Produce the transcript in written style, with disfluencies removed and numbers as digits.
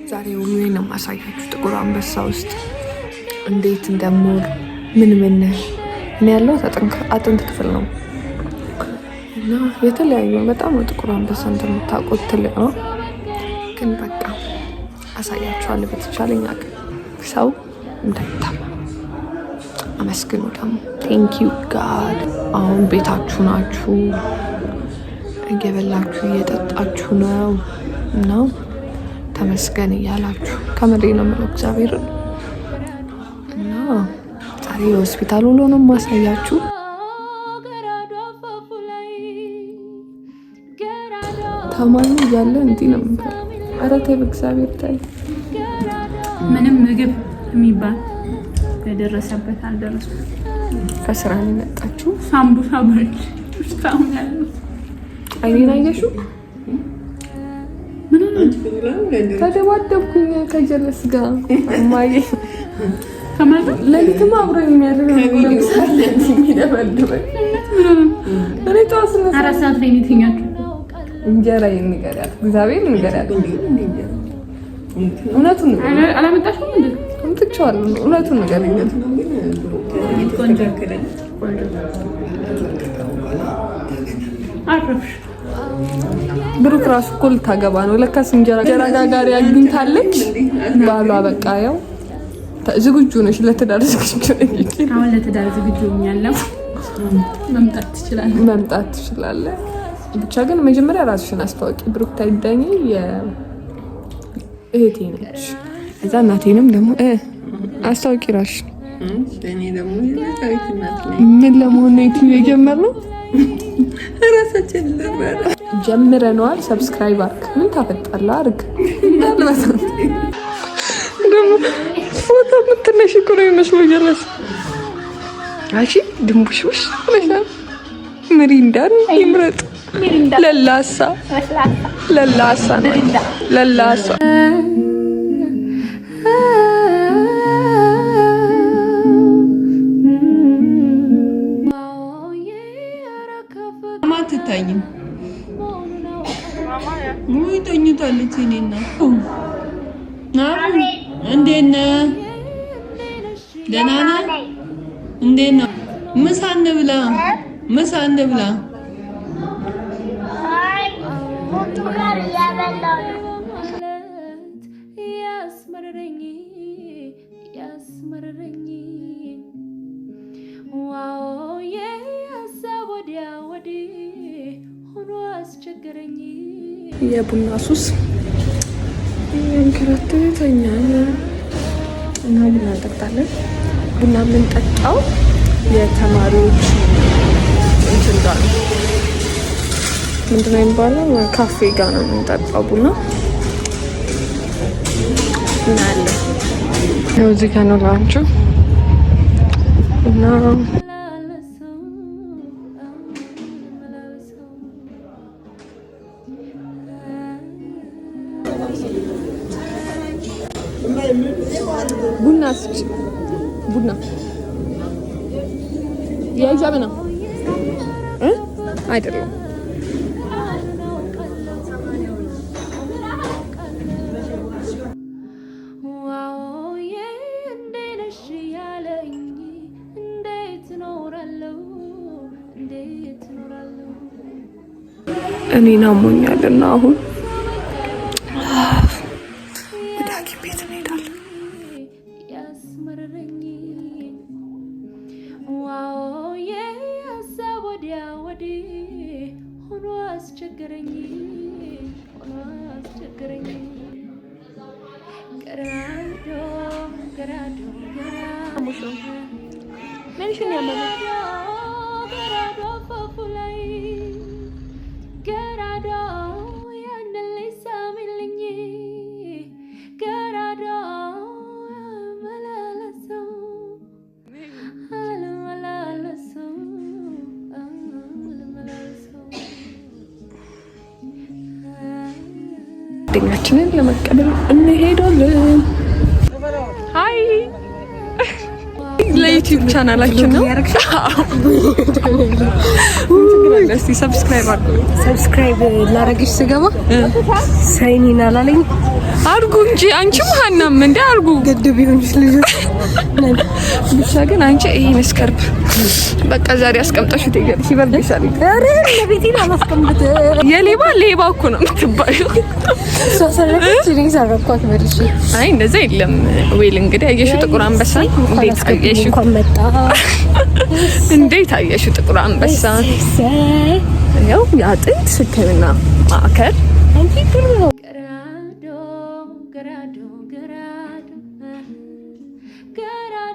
ዛሬ ውሎዬን ነው የማሳያችሁ። ጥቁር አንበሳ ውስጥ እንዴት እንደምውል ምን እኔ ያለሁት አጥንት ክፍል ነው እና የተለያዩ በጣም ነው ጥቁር አንበሳ እንደምታውቁት ትልቅ ነው፣ ግን በቃ አሳያችኋለሁ በተቻለኝ አቅም። ሰው እንዳይታማ አመስግኑ ደግሞ ቴንክ ዩ ጋድ። አሁን ቤታችሁ ናችሁ፣ እየበላችሁ እየጠጣችሁ ነው እና ተመስገን እያላችሁ ከምሬ ነው የምለው እግዚአብሔርን። እና ዛሬ የሆስፒታል ውሎ ነው የማሳያችሁ። ታማኝ እያለ እንዲህ ነው የምንበላው። ኧረ ተይ በእግዚአብሔር ተይ። ምንም ምግብ የሚባል የደረሰበት አልደረሰም። ከስራ ነው የመጣችሁ። ሳምቡሳ በልቼ እስካሁን ያለው አይኔን አየሽው? ተደባደብኩኝ ከጀለስ ጋር እማዬ ከማለት ለሊትም አብረን የሚያደርገው ለምሳሌ የሚደበድበኝ እኔ ተዋስነ አራት ሰዓት ላይ የተኛችሁ እንጀራ የሚገሪያት እግዚአብሔር የሚገሪያት እውነቱን አላመጣሽም እንዴ? እንትቻለሁ እውነቱን ነገር ይገኛል። ብሩክ ራሱ እኮ ልታገባ ነው ለካስ እንጀራ ጋጋሪ አግኝታለች። ባሏ በቃ ያው ዝግጁ ነሽ ለትዳር ዝግጁ ነሽ። አሁን ለትዳር ዝግጁ ሆኛለሁ። መምጣት ትችላለህ። ብቻ ግን መጀመሪያ ራስሽን አስተዋቂ። ብሩክ ታይዳኝ የእህቴ ነች። እዛ እናቴንም ደግሞ አስተዋቂ ራስሽን። ምን ለመሆን ነው ዩቲዩብ የጀመርነው? ራሳችን ጀምረነዋል። ሰብስክራይብ አድርግ። ምን ታፈጣለህ? አድርግ ደግሞ ፎቶ የምትነሽ እኮ ነው የሚመስለው ጀለስ። አንቺ ድንቡሽቡሽ ብለሻል። ሚሪንዳን ይምረጥ። ለላሳ ነው ለላሳ። አትታይም ወይ? ተኝታለች። እኔና እንዴት ነህ? ደህና ነህ? እንዴት ነው? ምሳ እንብላ። የቡና ሱስ እንከራተተኛል እና ቡና እንጠጣለን። ቡና የምንጠጣው የተማሪዎች እንትን ጋር ነው። ምንድን ነው የሚባለው? ካፌ ጋር ነው የምንጠጣው ቡና እና ያለ ያው እዚህ ጋር ነው ላንቹ እና ቡና የጀበና አይደለም። እኔን አሞኛልና አሁን ወደ ሐኪም ቤት እንሄዳለን። ጓደኛችንን ለመቀበል እንሄዳለን። ሃይ ለዩቲዩብ ቻናላችን ነው። እስቲ ሰብስክራይብ አድርጉ። ሰብስክራይብ ላረግሽ ስገባ ሳይኒን አላለኝ አድርጉ እንጂ አንቺም ሀናም እንደ አድርጉ ገድብ ይሁንሽ ልጅ ብቻ ግን አንቺ ይሄን ስከርፕ በቃ ዛሬ አስቀምጣሽው ትይያለሽ ይበርድሻል። አረ ለቤቴን አላስቀምጥ የሌባ ሌባ እኮ ነው የምትባለው። ሰሰረች እኔ ሳረኳት መልሽ። አይ እንደዛ የለም። ወይል እንግዲህ አየሽው ጥቁር አንበሳ እንዴት አየሽው? እንኳን መጣ እንዴት አየሽው ጥቁር አንበሳ? ያው የአጥንት ሕክምና ማዕከል አንቺ ጥሩ ነው። ገራዶ